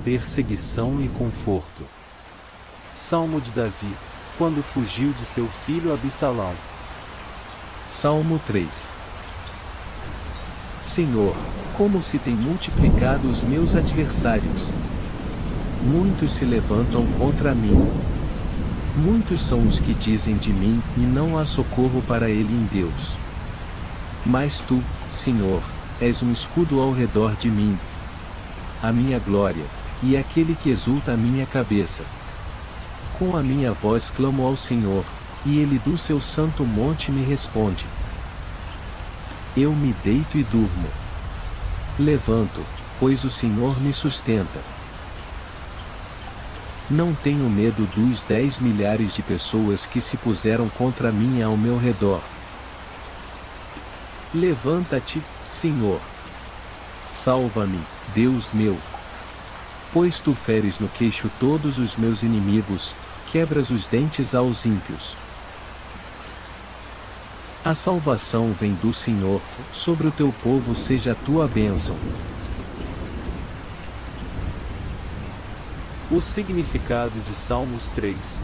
perseguição e conforto. Salmo de Davi, quando fugiu de seu filho Absalão. Salmo 3. Senhor, como se têm multiplicado os meus adversários. Muitos se levantam contra mim. Muitos são os que dizem de mim, e não há socorro para ele em Deus. Mas tu, Senhor, és um escudo ao redor de mim, a minha glória, e aquele que exulta a minha cabeça. Com a minha voz clamo ao Senhor, e ele do seu santo monte me responde. Eu me deito e durmo. Levanto, pois o Senhor me sustenta. Não tenho medo dos 10 milhares de pessoas que se puseram contra mim ao meu redor. Levanta-te, Senhor. Salva-me, Deus meu. Pois tu feres no queixo todos os meus inimigos, quebras os dentes aos ímpios. A salvação vem do Senhor, sobre o teu povo seja a tua bênção. O significado de Salmos 3.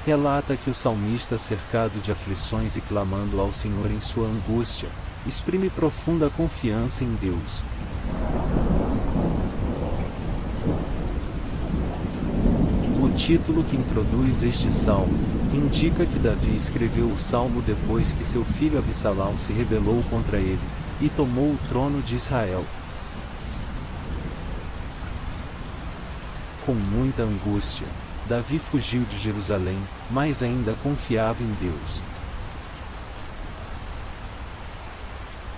Relata que o salmista, cercado de aflições e clamando ao Senhor em sua angústia, exprime profunda confiança em Deus. O título que introduz este salmo indica que Davi escreveu o salmo depois que seu filho Absalão se rebelou contra ele e tomou o trono de Israel. Com muita angústia, Davi fugiu de Jerusalém, mas ainda confiava em Deus.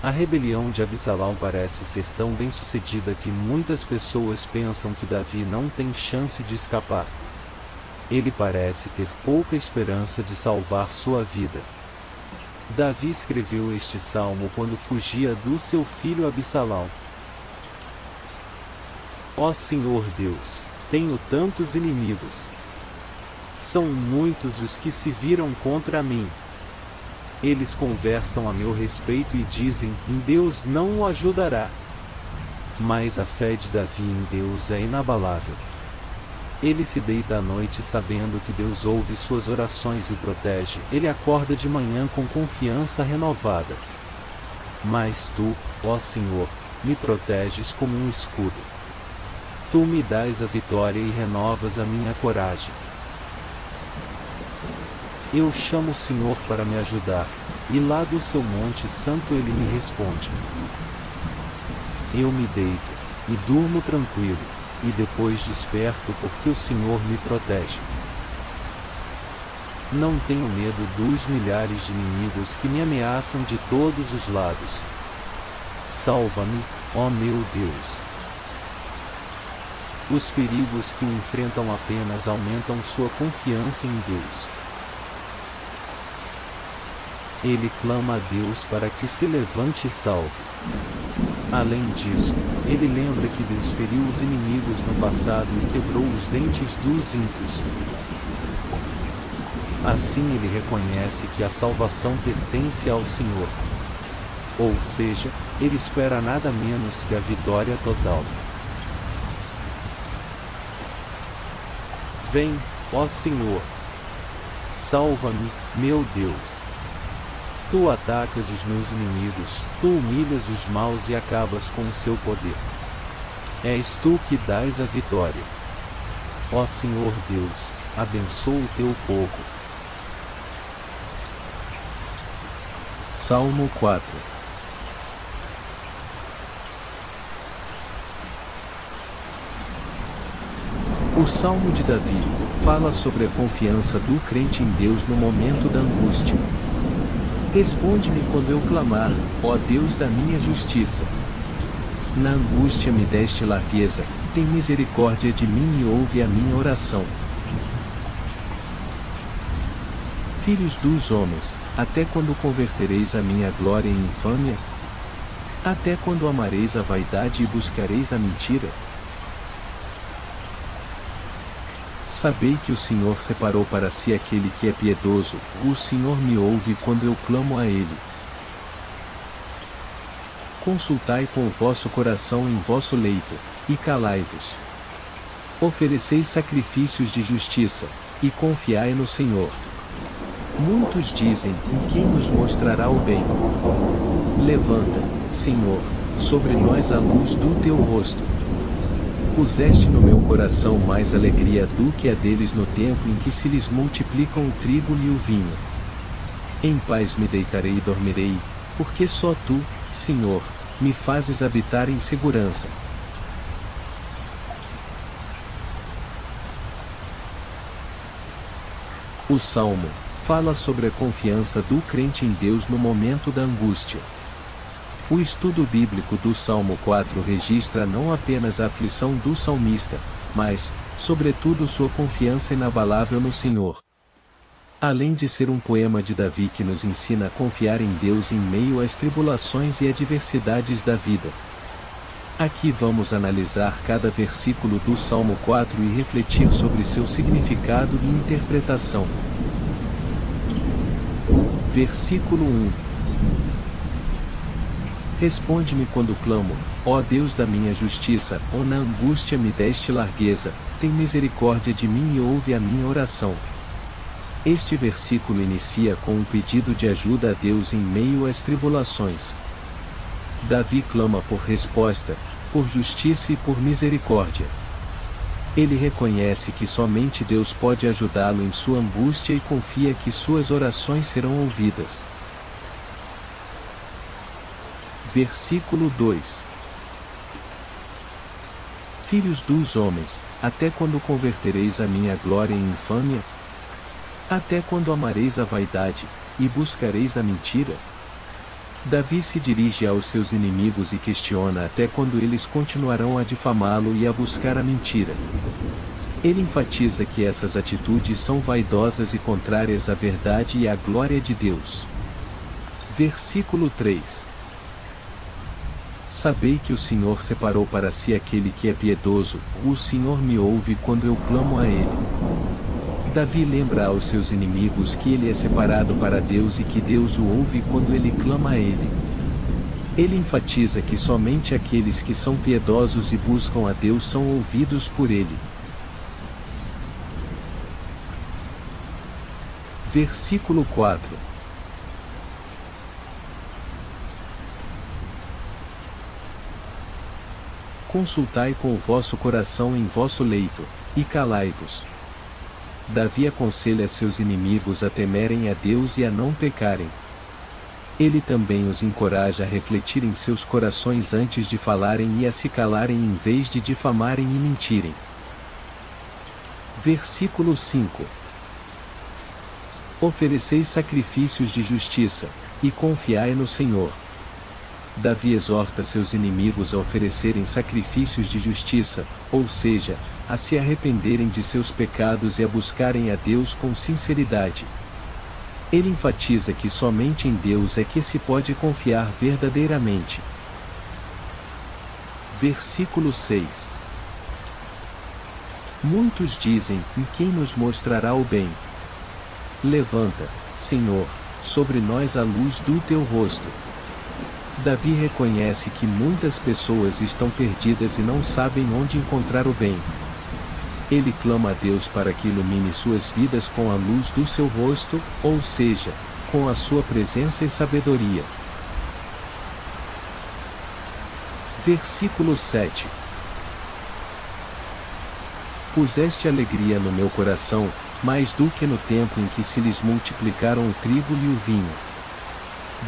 A rebelião de Absalão parece ser tão bem-sucedida que muitas pessoas pensam que Davi não tem chance de escapar. Ele parece ter pouca esperança de salvar sua vida. Davi escreveu este salmo quando fugia do seu filho Absalão. Ó Senhor Deus, tenho tantos inimigos. São muitos os que se viram contra mim. Eles conversam a meu respeito e dizem, em Deus não o ajudará. Mas a fé de Davi em Deus é inabalável. Ele se deita à noite sabendo que Deus ouve suas orações e o protege. Ele acorda de manhã com confiança renovada. Mas tu, ó Senhor, me proteges como um escudo. Tu me dás a vitória e renovas a minha coragem. Eu chamo o Senhor para me ajudar, e lá do seu monte santo ele me responde. Eu me deito, e durmo tranquilo, e depois desperto porque o Senhor me protege. Não tenho medo dos milhares de inimigos que me ameaçam de todos os lados. Salva-me, ó meu Deus. Os perigos que o enfrentam apenas aumentam sua confiança em Deus. Ele clama a Deus para que se levante e salve. Além disso, ele lembra que Deus feriu os inimigos no passado e quebrou os dentes dos ímpios. Assim ele reconhece que a salvação pertence ao Senhor. Ou seja, ele espera nada menos que a vitória total. Vem, ó Senhor. Salva-me, meu Deus. Tu atacas os meus inimigos, tu humilhas os maus e acabas com o seu poder. És tu que dás a vitória. Ó Senhor Deus, abençoa o teu povo. Salmo 4. O Salmo de Davi fala sobre a confiança do crente em Deus no momento da angústia. Responde-me quando eu clamar, ó Deus da minha justiça. Na angústia me deste largueza, tem misericórdia de mim e ouve a minha oração. Filhos dos homens, até quando convertereis a minha glória em infâmia? Até quando amareis a vaidade e buscareis a mentira? Sabei que o Senhor separou para si aquele que é piedoso, o Senhor me ouve quando eu clamo a Ele. Consultai com o vosso coração em vosso leito, e calai-vos. Ofereceis sacrifícios de justiça, e confiai no Senhor. Muitos dizem, quem nos mostrará o bem? Levanta, Senhor, sobre nós a luz do teu rosto. Puseste no meu coração mais alegria do que a deles no tempo em que se lhes multiplicam o trigo e o vinho. Em paz me deitarei e dormirei, porque só tu, Senhor, me fazes habitar em segurança. O Salmo fala sobre a confiança do crente em Deus no momento da angústia. O estudo bíblico do Salmo 4 registra não apenas a aflição do salmista, mas, sobretudo, sua confiança inabalável no Senhor. Além de ser um poema de Davi que nos ensina a confiar em Deus em meio às tribulações e adversidades da vida. Aqui vamos analisar cada versículo do Salmo 4 e refletir sobre seu significado e interpretação. Versículo 1. Responde-me quando clamo, ó Deus da minha justiça, ou na angústia me deste largueza, tem misericórdia de mim e ouve a minha oração. Este versículo inicia com um pedido de ajuda a Deus em meio às tribulações. Davi clama por resposta, por justiça e por misericórdia. Ele reconhece que somente Deus pode ajudá-lo em sua angústia e confia que suas orações serão ouvidas. Versículo 2. Filhos dos homens, até quando convertereis a minha glória em infâmia? Até quando amareis a vaidade, e buscareis a mentira? Davi se dirige aos seus inimigos e questiona até quando eles continuarão a difamá-lo e a buscar a mentira. Ele enfatiza que essas atitudes são vaidosas e contrárias à verdade e à glória de Deus. Versículo 3. Sabei que o Senhor separou para si aquele que é piedoso, o Senhor me ouve quando eu clamo a Ele. Davi lembra aos seus inimigos que ele é separado para Deus e que Deus o ouve quando ele clama a Ele. Ele enfatiza que somente aqueles que são piedosos e buscam a Deus são ouvidos por Ele. Versículo 4. Consultai com o vosso coração em vosso leito, e calai-vos. Davi aconselha seus inimigos a temerem a Deus e a não pecarem. Ele também os encoraja a refletir em seus corações antes de falarem e a se calarem em vez de difamarem e mentirem. Versículo 5. Ofereceis sacrifícios de justiça, e confiai no Senhor. Davi exorta seus inimigos a oferecerem sacrifícios de justiça, ou seja, a se arrependerem de seus pecados e a buscarem a Deus com sinceridade. Ele enfatiza que somente em Deus é que se pode confiar verdadeiramente. Versículo 6. Muitos dizem, e quem nos mostrará o bem? Levanta, Senhor, sobre nós a luz do teu rosto. Davi reconhece que muitas pessoas estão perdidas e não sabem onde encontrar o bem. Ele clama a Deus para que ilumine suas vidas com a luz do seu rosto, ou seja, com a sua presença e sabedoria. Versículo 7. Puseste alegria no meu coração, mais do que no tempo em que se lhes multiplicaram o trigo e o vinho.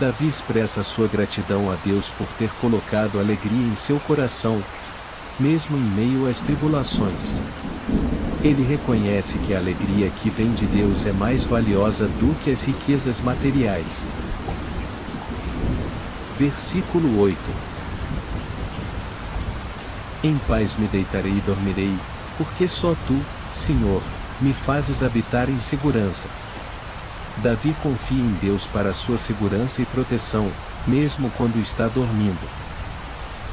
Davi expressa sua gratidão a Deus por ter colocado alegria em seu coração, mesmo em meio às tribulações. Ele reconhece que a alegria que vem de Deus é mais valiosa do que as riquezas materiais. Versículo 8. Em paz me deitarei e dormirei, porque só tu, Senhor, me fazes habitar em segurança. Davi confia em Deus para sua segurança e proteção, mesmo quando está dormindo.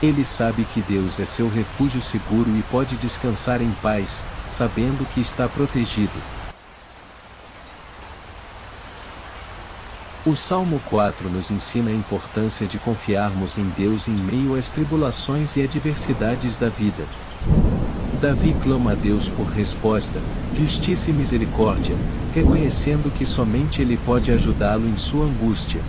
Ele sabe que Deus é seu refúgio seguro e pode descansar em paz, sabendo que está protegido. O Salmo 4 nos ensina a importância de confiarmos em Deus em meio às tribulações e adversidades da vida. Davi clama a Deus por resposta, justiça e misericórdia, reconhecendo que somente Ele pode ajudá-lo em sua angústia.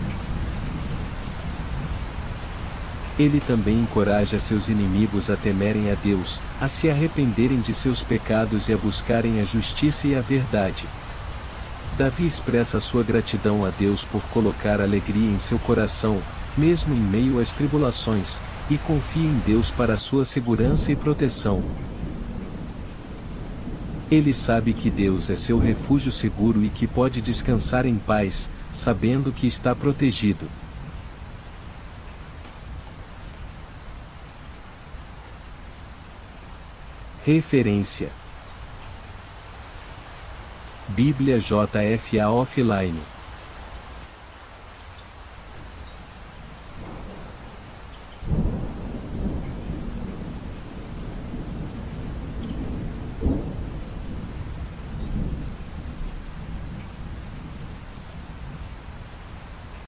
Ele também encoraja seus inimigos a temerem a Deus, a se arrependerem de seus pecados e a buscarem a justiça e a verdade. Davi expressa sua gratidão a Deus por colocar alegria em seu coração, mesmo em meio às tribulações, e confia em Deus para sua segurança e proteção. Ele sabe que Deus é seu refúgio seguro e que pode descansar em paz, sabendo que está protegido. Referência: Bíblia JFA Offline.